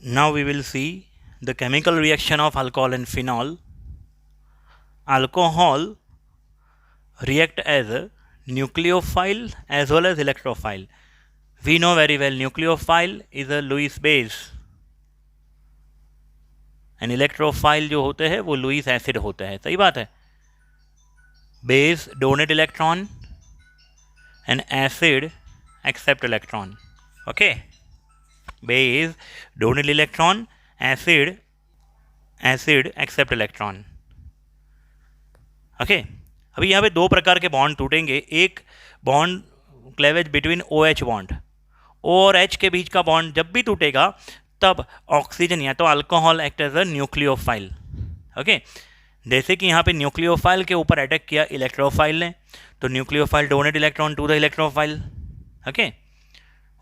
Now we will see the chemical reaction of alcohol and phenol. Alcohol react as a nucleophile as well as electrophile. We know very well nucleophile is a Lewis base and electrophile जो होते हैं वो Lewis acid होते हैं. सही बात है. Base donate electron and acid accept electron. Okay, base donate electron, acid accept electron. Okay, अभी यहाँ पे दो प्रकार के बॉन्ड टूटेंगे. एक bond cleavage between O H bond, O और एच के बीच का बॉन्ड जब भी टूटेगा तब ऑक्सीजन या तो alcohol act as a nucleophile. Okay, जैसे कि यहाँ पे न्यूक्लियोफाइल के ऊपर अटैक किया इलेक्ट्रोफाइल ने, तो nucleophile donate electron to the electrophile. Okay,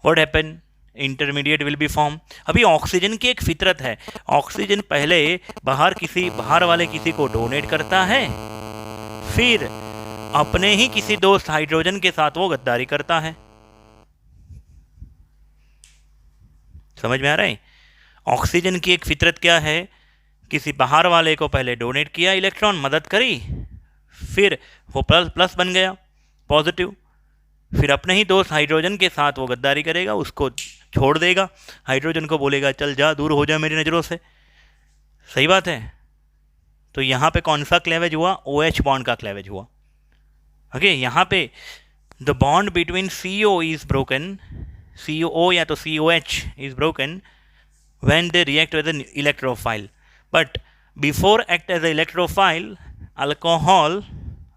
what happen, intermediate will be form. अभी ऑक्सीजन की एक फितरत है, ऑक्सीजन पहले बाहर वाले किसी को डोनेट करता है, फिर अपने ही किसी दोस्त हाइड्रोजन के साथ वो गद्दारी करता है. समझ में आ रहा है. ऑक्सीजन की एक फितरत क्या है, किसी बाहर वाले को पहले डोनेट किया इलेक्ट्रॉन, मदद करी, फिर वो प्लस बन गया पॉजिटिव, फिर अपने ही दोस्त हाइड्रोजन के साथ वो गद्दारी करेगा, उसको छोड़ देगा, हाइड्रोजन को बोलेगा चल जा, दूर हो जा मेरी नज़रों से. सही बात है. तो यहाँ पे कौन सा क्लेवेज हुआ, ओ एच बॉन्ड का क्लेवेज हुआ. ओके, यहाँ पे the bond between C O is broken, CO या तो COH is broken when they react with an electrophile. But before act as an electrophile, alcohol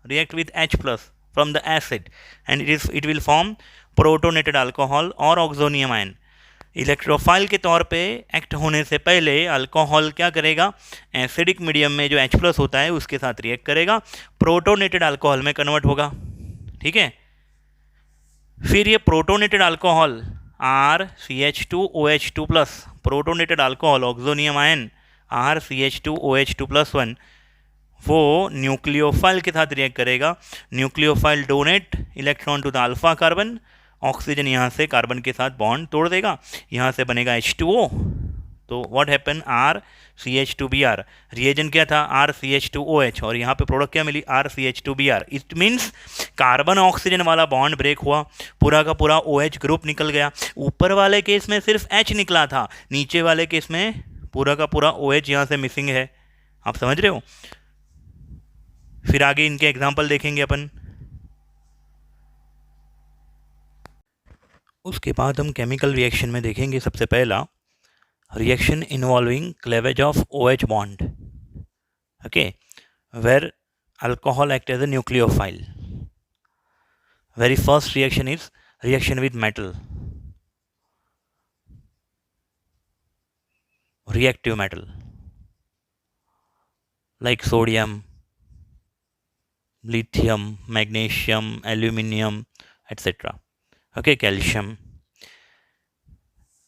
react with H plus from the acid and it will form protonated alcohol or oxonium ion. Electrophile के तौर पे act होने से पहले alcohol क्या करेगा, acidic medium में जो H प्लस होता है उसके साथ रिएक्ट करेगा, प्रोटोनेटेड अल्कोहल में कन्वर्ट होगा. ठीक है. फिर ये protonated alcohol RCH2OH2 plus, protonated alcohol oxonium ion RCH2OH2+1, वो न्यूक्लियोफाइल के साथ रिएक्ट करेगा. Nucleophile donate electron to the alpha carbon, oxygen यहाँ से कार्बन के साथ बॉन्ड तोड़ देगा, यहाँ से बनेगा H2O. तो व्हाट हैपन, RCH2Br. रिएजेंट क्या था, RCH2OH, और यहाँ पे प्रोडक्ट क्या मिली, RCH2Br. It means carbon oxygen वाला बॉन्ड ब्रेक हुआ, पूरा का पूरा OH ग्रुप निकल गया. ऊपर वाले केस में सिर्फ H निकला था, नीचे वाले केस में पूरा का पूरा OH यहाँ से मिसिंग है. आप समझ रहे हो. फिर आगे इनके एग्जाम्पल देखेंगे अपन. उसके बाद हम केमिकल रिएक्शन में देखेंगे सबसे पहला reaction involving cleavage of OH bond. Okay, where alcohol act as a nucleophile. Very first reaction is reaction with metal, reactive metal like sodium, lithium, magnesium, aluminium, etc. Okay, calcium.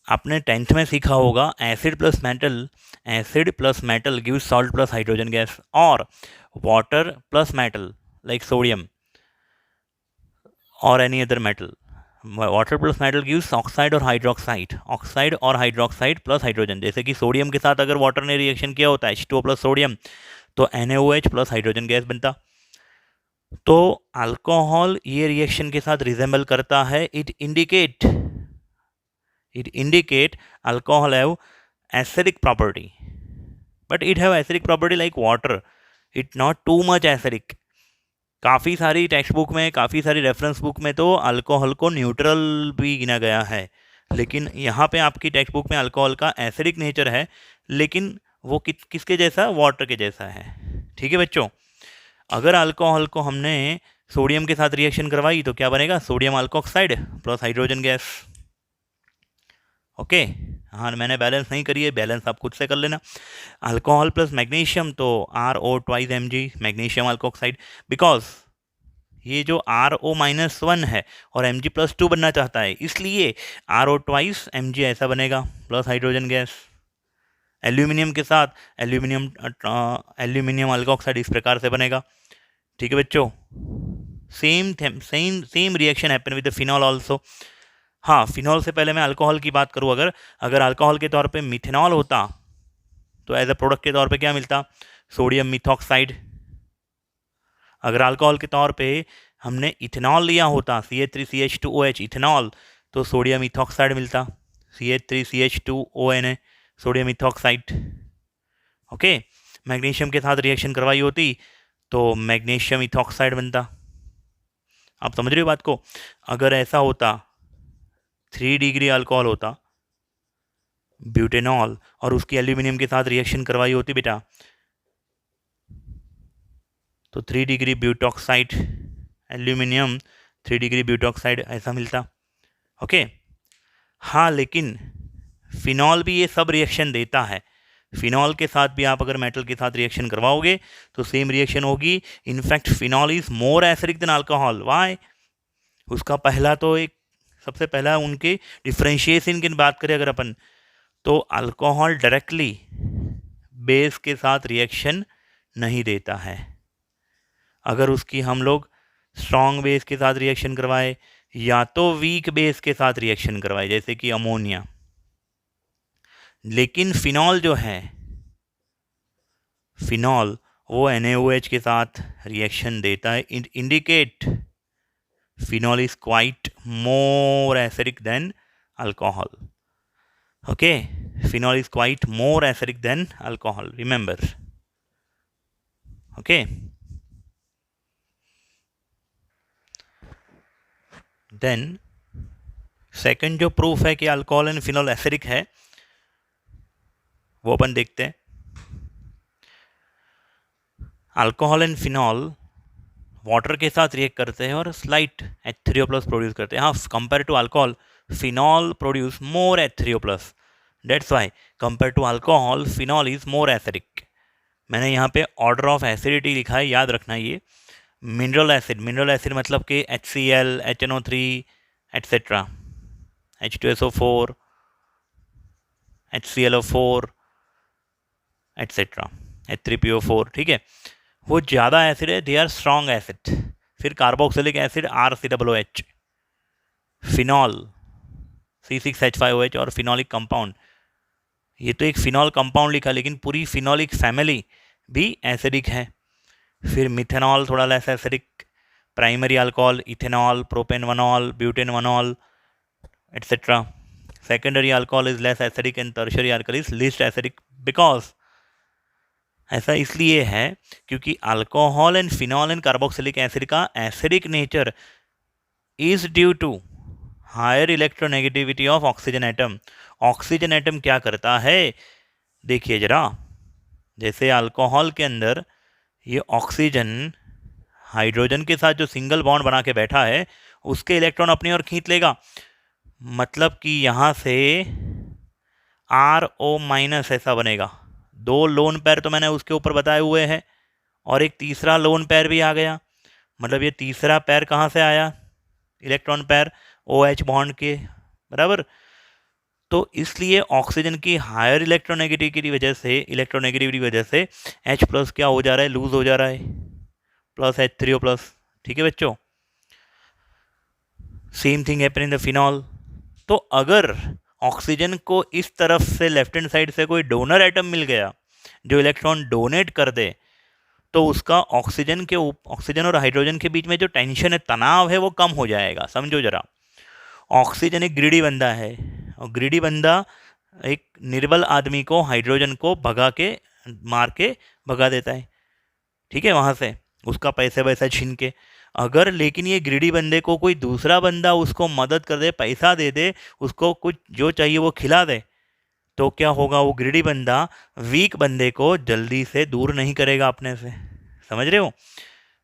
आपने 10th में सीखा होगा acid plus metal gives salt plus hydrogen gas, और water plus metal like sodium और any other metal, water plus metal gives oxide और hydroxide, oxide और hydroxide plus hydrogen. जैसे कि सोडियम के साथ अगर वाटर ने रिएक्शन किया होता है H2O प्लस सोडियम, तो NaOH प्लस हाइड्रोजन गैस बनता. तो अल्कोहल ये रिएक्शन के साथ रिजेंबल करता है. It indicate alcohol have acidic property, but it have acidic property like water, it not too much acidic. काफ़ी सारी टेक्स्ट बुक में, काफ़ी सारी रेफरेंस बुक में तो अल्कोहल को न्यूट्रल भी गिना गया है, लेकिन यहाँ पे आपकी टेक्स्ट बुक में अल्कोहल का एसिडिक नेचर है, लेकिन वो किसके जैसा, वाटर के जैसा है. ठीक है बच्चों. अगर अल्कोहल को हमने सोडियम के साथ रिएक्शन करवाई तो क्या बनेगा, sodium alkoxide plus hydrogen gas. Okay, हाँ मैंने बैलेंस नहीं करी है, बैलेंस आप खुद से कर लेना. अल्कोहल प्लस मैग्नीशियम तो RO2Mg, मैग्नीशियम अल्कोक्साइड, बिकॉज ये जो RO-1 है और Mg+2 बनना चाहता है, इसलिए RO2Mg ऐसा बनेगा प्लस हाइड्रोजन गैस. एल्यूमिनियम के साथ एल्यूमिनियम अल्कोक्साइड इस प्रकार से बनेगा. ठीक है बच्चों. Same reaction happen with the phenol also. हाँ, फिनॉल से पहले मैं अल्कोहल की बात करूँ, अगर अल्कोहल के तौर पे मिथेनॉल होता तो एज ए प्रोडक्ट के तौर पे क्या मिलता? Sodium methoxide. अगर अल्कोहल के तौर पे हमने इथेनॉल लिया होता, CH3CH2OH इथेनॉल, तो सोडियम इथॉक्साइड मिलता, CH3CH2ONA sodium ethoxide. Okay, magnesium के साथ रिएक्शन करवाई होती तो मैग्नीशियम इथॉक्साइड बनता। आप समझ रहे हो बात को? अगर ऐसा होता 3 डिग्री अल्कोहल होता ब्यूटेनॉल और उसकी एल्यूमिनियम के साथ रिएक्शन करवाई होती बेटा, तो 3 degree butoxide aluminium 3 degree butoxide ऐसा मिलता। ओके, हाँ, लेकिन फिनॉल भी ये सब रिएक्शन देता है। फिनॉल के साथ भी आप अगर मेटल के साथ रिएक्शन करवाओगे तो सेम रिएक्शन होगी। In fact phenol is more acidic than alcohol. Why? उसका पहला तो एक सबसे पहला उनके डिफरेंशिएशन की बात करें अगर अपन, तो अल्कोहल डायरेक्टली बेस के साथ रिएक्शन नहीं देता है। अगर उसकी हम लोग स्ट्रॉन्ग बेस के साथ रिएक्शन करवाए या तो वीक बेस के साथ रिएक्शन करवाए जैसे कि अमोनिया, लेकिन फिनॉल जो है, फिनॉल वो NaOH के साथ रिएक्शन देता है। Indicate phenol is quite more acidic than alcohol. Okay, phenol is quite more acidic than alcohol, remember. Okay, then second जो प्रूफ है कि अल्कोहल एंड फिनॉल एसिडिक है वो अपन देखते हैं। अल्कोहल एंड फिनॉल वाटर के साथ रिएक्ट करते हैं और स्लाइट H3O+ प्रोड्यूस करते हैं। हाँ, compare to alcohol phenol produce more H3O+। That's why compare to alcohol phenol is more acidic. मैंने यहाँ पे ऑर्डर ऑफ एसिडिटी लिखा है, याद रखना ये। मिनरल एसिड मतलब कि HCl, HNO3 etcetera, H2SO4, HClO4 etcetera, H3PO4, ठीक है, वो ज़्यादा एसिड है, दे आर स्ट्रॉन्ग एसिड। फिर carboxylic acid RCOOH, phenol C6H5OH और फिनॉलिक कंपाउंड, ये तो एक फिनॉल कंपाउंड लिखा लेकिन पूरी फिनॉलिक फैमिली भी एसिडिक है। फिर मिथेनॉल थोड़ा less acidic, primary alcohol ethanol, propan one ol, butan one ol etcetera. Secondary alcohol is less acidic and tertiary alcohol is least acidic. Because ऐसा इसलिए है क्योंकि alcohol and phenol and carboxylic acid का acidic nature is due to higher electronegativity of oxygen atom. Oxygen atom क्या करता है, देखिए जरा, जैसे अल्कोहल के अंदर ये ऑक्सीजन हाइड्रोजन के साथ जो सिंगल बॉन्ड बना के बैठा है उसके इलेक्ट्रॉन अपनी ओर खींच लेगा, मतलब कि यहाँ से RO- ऐसा बनेगा। 2 लोन पेयर तो मैंने उसके ऊपर बताए हुए हैं और एक तीसरा लोन पेयर भी आ गया, मतलब ये तीसरा पेयर कहाँ से आया, इलेक्ट्रॉन पेयर OH बॉन्ड के बराबर। तो इसलिए ऑक्सीजन की हायर इलेक्ट्रोनेगेटिविटी की वजह से H+ क्या हो जा रहा है, लूज हो जा रहा है, प्लस H3O+। ठीक है बच्चों, same thing happen in the phenol. तो अगर ऑक्सीजन को इस तरफ से लेफ्ट हैंड साइड से कोई डोनर एटम मिल गया जो इलेक्ट्रॉन डोनेट कर दे, तो उसका ऑक्सीजन और हाइड्रोजन के बीच में जो टेंशन है, तनाव है, वो कम हो जाएगा। समझो जरा, ऑक्सीजन एक ग्रीडी बंदा है और ग्रीडी बंदा एक निर्बल आदमी को, हाइड्रोजन को मार के भगा देता है, ठीक है, वहाँ से उसका पैसे वैसा छीन के। अगर लेकिन ये ग्रीडी बंदे को कोई दूसरा बंदा उसको मदद कर दे, पैसा दे दे, उसको कुछ जो चाहिए वो खिला दे, तो क्या होगा, वो ग्रीडी बंदा वीक बंदे को जल्दी से दूर नहीं करेगा अपने से। समझ रहे हो?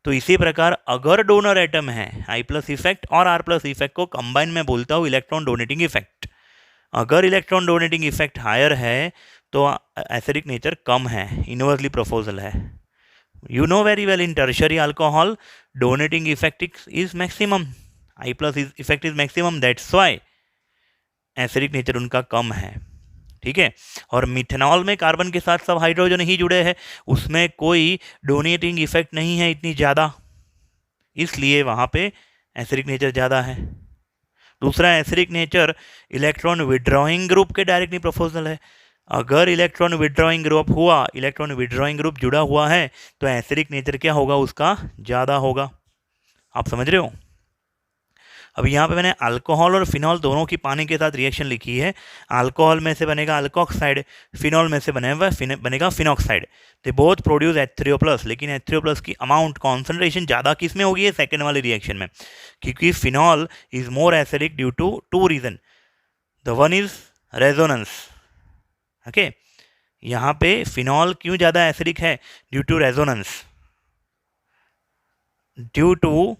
तो इसी प्रकार अगर डोनर एटम है, I+ इफेक्ट और R+ इफेक्ट को कंबाइन में बोलता हूँ इलेक्ट्रॉन डोनेटिंग इफेक्ट। अगर इलेक्ट्रॉन डोनेटिंग इफेक्ट हायर है तो एसिडिक नेचर कम है, इनवर्सली प्रोपोर्शनल है। You know very well in tertiary alcohol donating effect is maximum, I+ effect is maximum, that's why acidic nature उनका कम है। ठीक है, और मिथेनॉल में कार्बन के साथ सब हाइड्रोजन ही जुड़े हैं, उसमें कोई डोनेटिंग इफेक्ट नहीं है इतनी ज़्यादा, इसलिए वहाँ पे एसिडिक नेचर ज़्यादा है। दूसरा acidic nature electron withdrawing group के डायरेक्टली प्रोपोर्शनल है। अगर इलेक्ट्रॉन विड्रॉइंग ग्रुप हुआ, इलेक्ट्रॉन विड्रॉइंग ग्रुप जुड़ा हुआ है, तो एसिडिक नेचर क्या होगा, उसका ज़्यादा होगा। आप समझ रहे हो। अब यहाँ पे मैंने अल्कोहल और फिनॉल दोनों की पानी के साथ रिएक्शन लिखी है। अल्कोहल में से बनेगा अल्कोक्साइड, फिनॉल में से बनेगा phenoxide. They both produce H3O+, लेकिन H3O+ की अमाउंट कॉन्सेंट्रेशन ज़्यादा किस में होगी, है सेकेंड वाली रिएक्शन में, क्योंकि phenol is more acidic due to two reason. The one is resonance. Okay, यहाँ पे फिनॉल क्यों ज़्यादा एसिडिक है, due to resonance, due to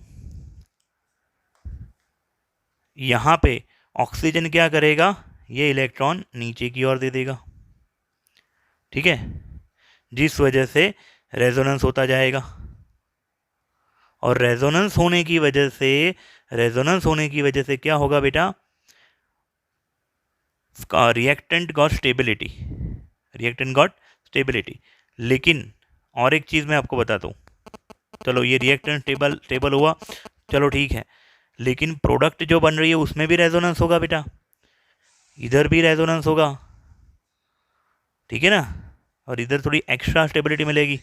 यहाँ पे ऑक्सीजन क्या करेगा, ये इलेक्ट्रॉन नीचे की ओर दे देगा, ठीक है, जिस वजह से रेजोनेंस होता जाएगा। और रेजोनेंस होने की वजह से क्या होगा बेटा, रिएक्टेंट गॉट स्टेबिलिटी। लेकिन और एक चीज़ मैं आपको बताता हूँ, चलो ये रिएक्टेंट टेबल हुआ, चलो ठीक है, लेकिन प्रोडक्ट जो बन रही है उसमें भी रेजोनेंस होगा बेटा, इधर भी रेजोनेंस होगा, ठीक है ना, और इधर थोड़ी एक्स्ट्रा स्टेबिलिटी मिलेगी।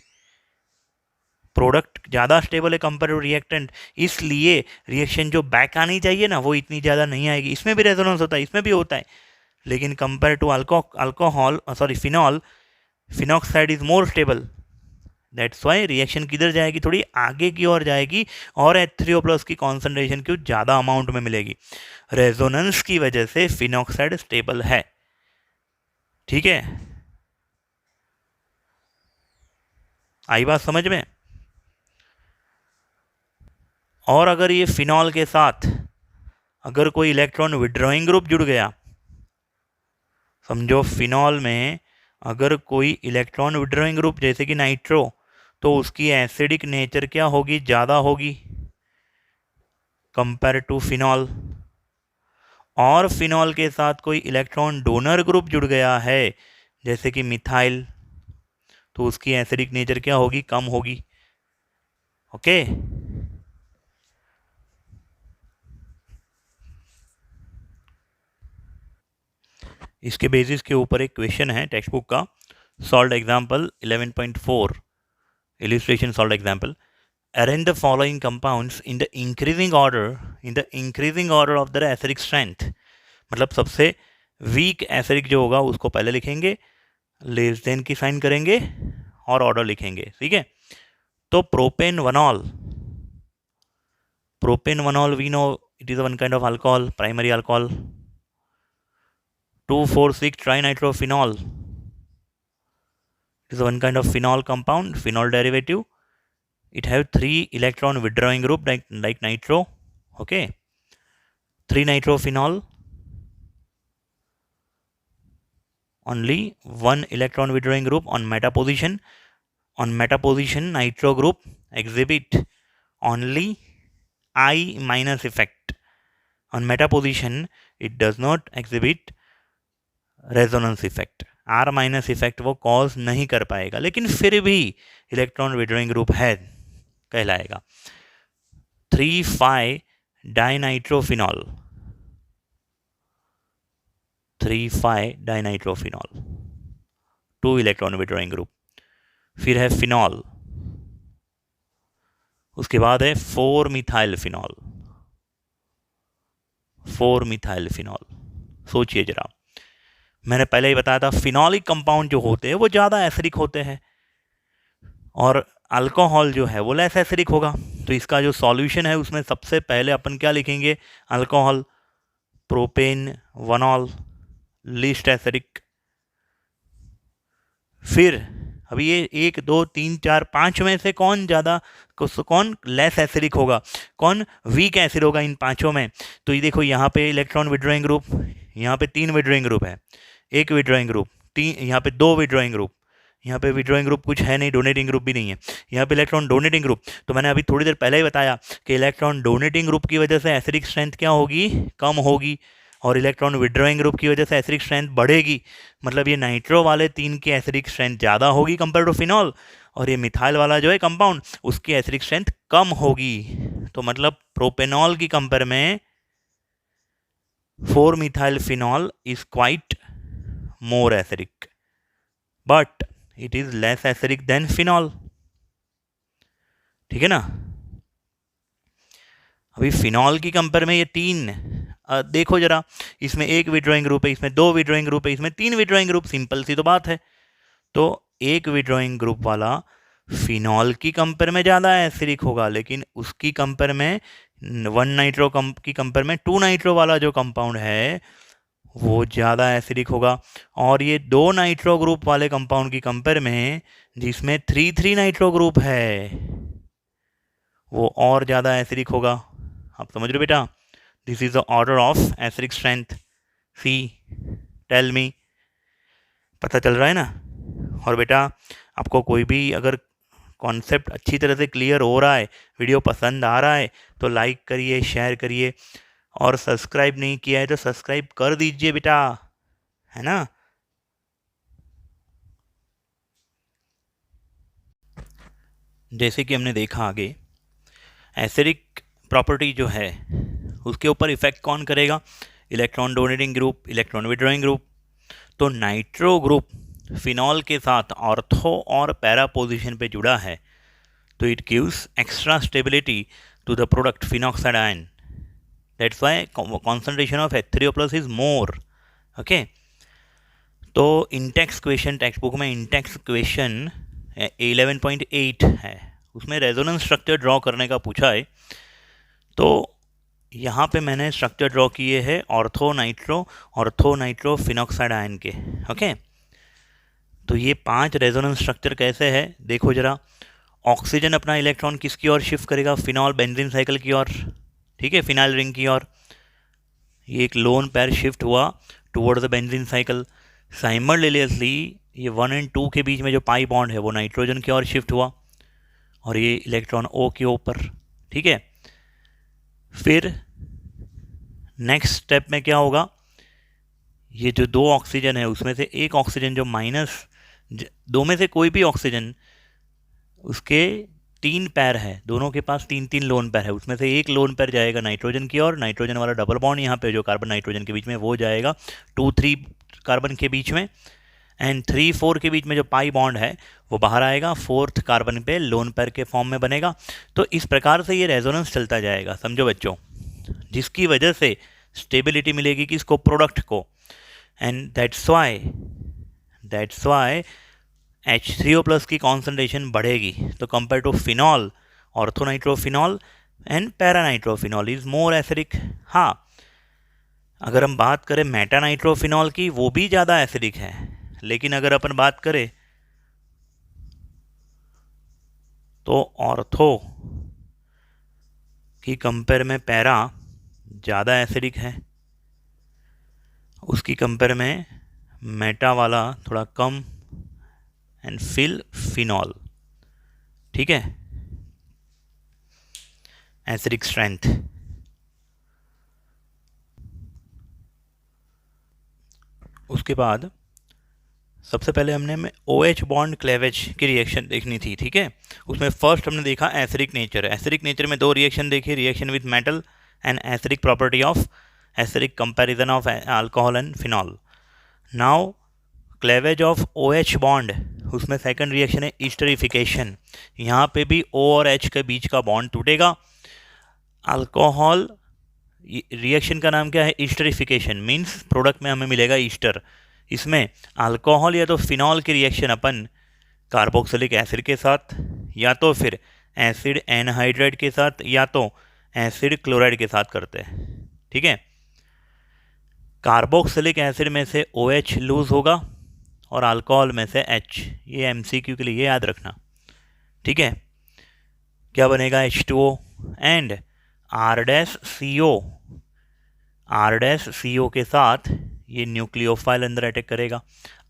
प्रोडक्ट ज़्यादा स्टेबल है कंपेयर टू रिएक्टेंट, इसलिए रिएक्शन जो बैक आनी चाहिए ना वो इतनी ज़्यादा नहीं आएगी। इसमें भी रेजोनेंस होता है, इसमें भी होता है, लेकिन compare to phenol, phenoxide is more stable. That's why reaction किधर जाएगी, थोड़ी आगे की ओर जाएगी, और H3O+ की कॉन्सेंट्रेशन क्यों ज़्यादा अमाउंट में मिलेगी। रेजोनेंस की वजह से फिनॉक्साइड स्टेबल है, ठीक है, आई बात समझ में। और अगर ये फिनॉल के साथ अगर कोई इलेक्ट्रॉन विड्रॉइंग ग्रुप जुड़ गया, समझो फिनॉल में अगर कोई इलेक्ट्रॉन विड्रॉइंग ग्रुप जैसे कि नाइट्रो, तो उसकी एसिडिक नेचर क्या होगी, ज़्यादा होगी कंपेयर टू फिनॉल। और फिनॉल के साथ कोई इलेक्ट्रॉन डोनर ग्रुप जुड़ गया है जैसे कि मिथाइल, तो उसकी एसिडिक नेचर क्या होगी, कम होगी। ओके, इसके बेसिस के ऊपर एक क्वेश्चन है टेक्स्ट बुक का, solve example 11.4, illustration solved example. Arrange the following compounds in the increasing order of their acidic strength. मतलब सबसे वीक एसिडिक जो होगा उसको पहले लिखेंगे, लेस देन की साइन करेंगे और ऑर्डर लिखेंगे, ठीक है। तो propan one ol we know it is one kind of alcohol, primary alcohol. 2,4,6 trinitrophenol is one kind of phenol compound, phenol derivative. It have 3 electron withdrawing group like nitro. Okay, 3-nitrophenol, only 1 electron withdrawing group on meta position. On meta position, nitro group exhibit only I- effect. On meta position, it does not exhibit resonance effect, R- effect वो cause नहीं कर पाएगा, लेकिन फिर भी electron withdrawing group है कहलाएगा। 3,5-dinitrophenols, 2 electron withdrawing group. फिर है फिनॉल, उसके बाद है 4-मिथाइल फिनॉल। सोचिए जरा, मैंने पहले ही बताया था फिनॉलिक कंपाउंड जो होते हैं वो ज़्यादा एसिडिक होते हैं, और अल्कोहल जो है वो लेस एसिडिक होगा। तो इसका जो सॉल्यूशन है उसमें सबसे पहले अपन क्या लिखेंगे, अल्कोहल, प्रोपेन वनॉल, लीस्ट एसिडिक। फिर अभी ये 1, 2, 3, 4, 5 में से कौन लेस एसिडिक होगा, कौन वीक एसिड होगा इन पांचों में। तो ये देखो, यहाँ पे इलेक्ट्रॉन विड्रॉइंग ग्रुप, यहाँ पे 3 विड्रॉइंग ग्रुप है, 1 विड्रॉइंग ग्रुप, 3, यहाँ पे 2 विड्रॉइंग ग्रुप, यहाँ पे विड्रॉइंग ग्रुप कुछ है नहीं, डोनेटिंग ग्रुप भी नहीं है, यहाँ पे इलेक्ट्रॉन डोनेटिंग ग्रुप। तो मैंने अभी थोड़ी देर पहले ही बताया कि इलेक्ट्रॉन डोनेटिंग ग्रुप की वजह से एसिडिक स्ट्रेंथ क्या होगी, कम होगी, और इलेक्ट्रॉन विड्रॉइंग ग्रुप की वजह से एसिडिक स्ट्रेंथ बढ़ेगी। मतलब ये नाइट्रो वाले 3 की एसिडिक स्ट्रेंथ ज़्यादा होगी कंपेयर टू फिनॉल, और ये मिथाइल वाला जो है कंपाउंड उसकी एसिडिक स्ट्रेंथ कम होगी। तो मतलब प्रोपेनॉल की कंपेयर में 4-methyl phenol is quite more acidic, but it is less acidic than phenol. ठीक है ना। अभी फिनॉल की कंपेयर में ये 3 देखो जरा, इसमें 1 विड्रॉइंग ग्रुप है, इसमें 2 विड्रॉइंग ग्रुप है, इसमें 3 विड्रॉइंग ग्रुप, सिंपल सी तो बात है। तो 1 विड्रॉइंग ग्रुप वाला फिनॉल की कंपेयर में ज़्यादा एसिडिक होगा, लेकिन उसकी कंपेयर में 1 नाइट्रो की कंपेयर में 2 नाइट्रो वाला जो कंपाउंड है वो ज़्यादा एसिडिक होगा। और ये 2 नाइट्रो ग्रुप वाले कंपाउंड की कंपेयर में जिसमें 3 नाइट्रो ग्रुप है वो और ज़्यादा एसिडिक होगा। आप समझ रहे हो बेटा, this is the order of acidic strength. See tell me, पता चल रहा है ना। और बेटा आपको कोई भी अगर कॉन्सेप्ट अच्छी तरह से क्लियर हो रहा है, वीडियो पसंद आ रहा है, तो लाइक करिए, शेयर करिए, और सब्सक्राइब नहीं किया है तो सब्सक्राइब कर दीजिए बेटा, है ना। जैसे कि हमने देखा आगे, एसिडिक प्रॉपर्टी जो है उसके ऊपर इफेक्ट कौन करेगा, electron donating group, electron withdrawing group. तो नाइट्रो ग्रुप फिनॉल के साथ ऑर्थो और पैरा पोजीशन पे जुड़ा है, तो it gives extra stability to the product phenoxide ion, that's why concentration of H3O+ is more. Okay, तो इंटेक्स क्वेश्चन, टेक्स्ट बुक में इंटेक्स क्वेश्चन 11.8 है, उसमें रेजोनेंस स्ट्रक्चर ड्रॉ करने का पूछा है। तो यहाँ पे मैंने स्ट्रक्चर ड्रॉ किए हैं ऑर्थो नाइट्रो फिनॉक्साइड आयन के। ओके, तो ये 5 रेजोनेंस स्ट्रक्चर कैसे है देखो जरा। ऑक्सीजन अपना इलेक्ट्रॉन किसकी ओर शिफ्ट करेगा, फिनॉल बेंजीन साइकिल की ओर, ठीक है, फिनाइल रिंग की ओर। ये एक लोन पैर शिफ्ट हुआ toward the benzene cycle. Simultaneously ये 1 और 2 के बीच में जो पाई बॉन्ड है वो नाइट्रोजन की ओर शिफ्ट हुआ, और ये इलेक्ट्रॉन O के ऊपर, ठीक है। फिर नेक्स्ट स्टेप में क्या होगा, ये जो 2 ऑक्सीजन है उसमें से एक ऑक्सीजन जो दो में से कोई भी ऑक्सीजन, उसके 3 पैर है, दोनों के पास 3 लोन पैर है, उसमें से एक लोन पैर जाएगा नाइट्रोजन की ओर, नाइट्रोजन वाला डबल बॉन्ड यहाँ पे जो कार्बन नाइट्रोजन के बीच में वो जाएगा 2-3 कार्बन के बीच में, एंड 3-4 के बीच में जो पाई बॉन्ड है वो बाहर आएगा, 4th कार्बन पे लोन पैर के फॉर्म में बनेगा। तो इस प्रकार से ये रेजोनेंस चलता जाएगा, समझो बच्चों, जिसकी वजह से स्टेबिलिटी मिलेगी किसको, प्रोडक्ट को। एंड दैट्स वाई H3O+ की कॉन्सेंट्रेशन बढ़ेगी। तो compare to phenol, orthonitrophenol and paranitrophenol is more acidic. हाँ, अगर हम बात करें मेटानाइट्रोफिनॉल की, वो भी ज़्यादा एसिडिक है, लेकिन अगर अपन बात करें तो ऑर्थो की कंपेयर में पैरा ज़्यादा एसिडिक है, उसकी कंपेयर में मेटा वाला थोड़ा कम, एंड फिनॉल, ठीक है, एसिडिक स्ट्रेंथ। उसके बाद सबसे पहले हमने OH बॉन्ड क्लेवेज की रिएक्शन देखनी थी, ठीक है। उसमें फर्स्ट हमने देखा एसिडिक नेचर। एसिडिक नेचर में 2 रिएक्शन देखी, reaction with metal and acidic property of acidic comparison of alcohol and phenol. Now cleavage of OH bond, उसमें सेकंड रिएक्शन है ईस्टरिफिकेशन। यहाँ पे भी O और H के बीच का बॉन्ड टूटेगा। अल्कोहल रिएक्शन का नाम क्या है, ईस्टरिफिकेशन, मीन्स प्रोडक्ट में हमें मिलेगा ईस्टर। इसमें अल्कोहल या तो फिनॉल की रिएक्शन अपन कार्बोक्सिलिक एसिड के साथ, या तो फिर एसिड एनहाइड्राइड के साथ, या तो एसिड क्लोराइड के साथ करते हैं, ठीक है। कार्बोक्सिलिक एसिड में से OH लूज होगा और अल्कोहल में से H, ये MCQ के लिए याद रखना, ठीक है। क्या बनेगा, H2O एंड R-CO के साथ ये न्यूक्लियोफाइल अंदर अटैक करेगा,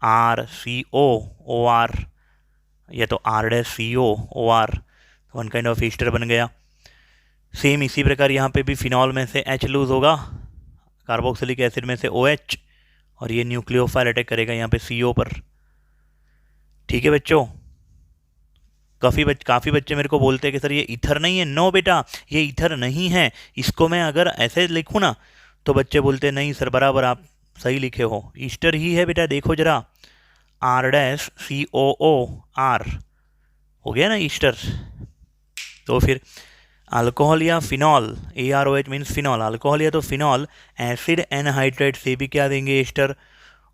RCOOR, या तो R-COOR, one kind of Easter बन गया। सेम इसी प्रकार यहाँ पे भी फिनॉल में से H लूज होगा, कार्बोक्सिलिक एसिड में से OH, और ये न्यूक्लियोफाइल अटैक करेगा यहाँ पे CO पर, ठीक है बच्चों। काफ़ी बच्चे मेरे को बोलते हैं कि सर ये ईथर नहीं है। नो बेटा, ये ईथर नहीं है। इसको मैं अगर ऐसे लिखूँ ना तो बच्चे बोलते नहीं सर बराबर आप सही लिखे हो, ईस्टर ही है बेटा, देखो जरा, आर डैश COO हो गया ना ईस्टर। तो फिर अल्कोहल या phenol, AROH means phenol, alcohol या तो फिनॉल एसिड एनहाइड्रेट से भी क्या देंगे ईस्टर,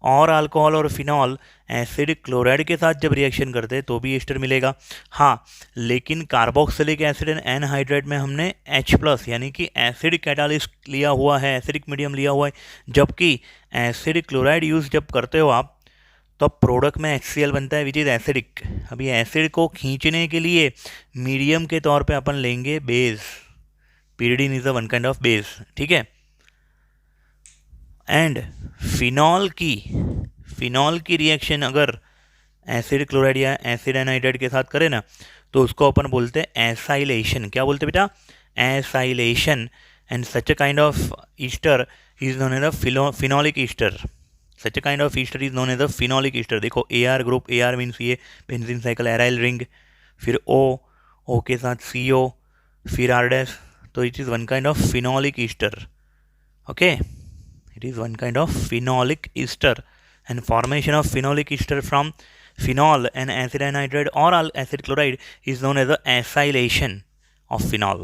और अल्कोहल और फिनॉल एसिड क्लोराइड के साथ जब रिएक्शन करते हैं तो भी ईस्टर मिलेगा। हाँ, लेकिन कार्बोक्सिलिक एसिड एंड एनहाइड्रेट में हमने H+ यानी कि एसिड कैटालिस्ट लिया हुआ है, एसिडिक मीडियम लिया हुआ है, जबकि एसिड क्लोराइड यूज़ जब करते हो आप तो प्रोडक्ट में HCl बनता है विच इज़ एसिडिक। अभी एसिड को खींचने के लिए मीडियम के तौर पे अपन लेंगे base, pyridine is a one kind of base, ठीक है। एंड फिनॉल की रिएक्शन अगर एसिड क्लोराइड या एसिड एनहाइड्रेट के साथ करें ना तो उसको अपन बोलते हैं एसाइलेशन। क्या बोलते हैं बेटा? Acylation. And such a kind of ester is known as a phenolic ester. Such a kind of ester is known as a phenolic ester. देखो AR ग्रुप, AR मीन्स ये बेंजीन साइकिल एराइल रिंग, फिर O के साथ CO, फिर R dash, तो it is one kind of phenolic ester. Okay, it is one kind of phenolic ester, and formation of phenolic ester from phenol and acid anhydride or acid chloride is known as the acylation of phenol.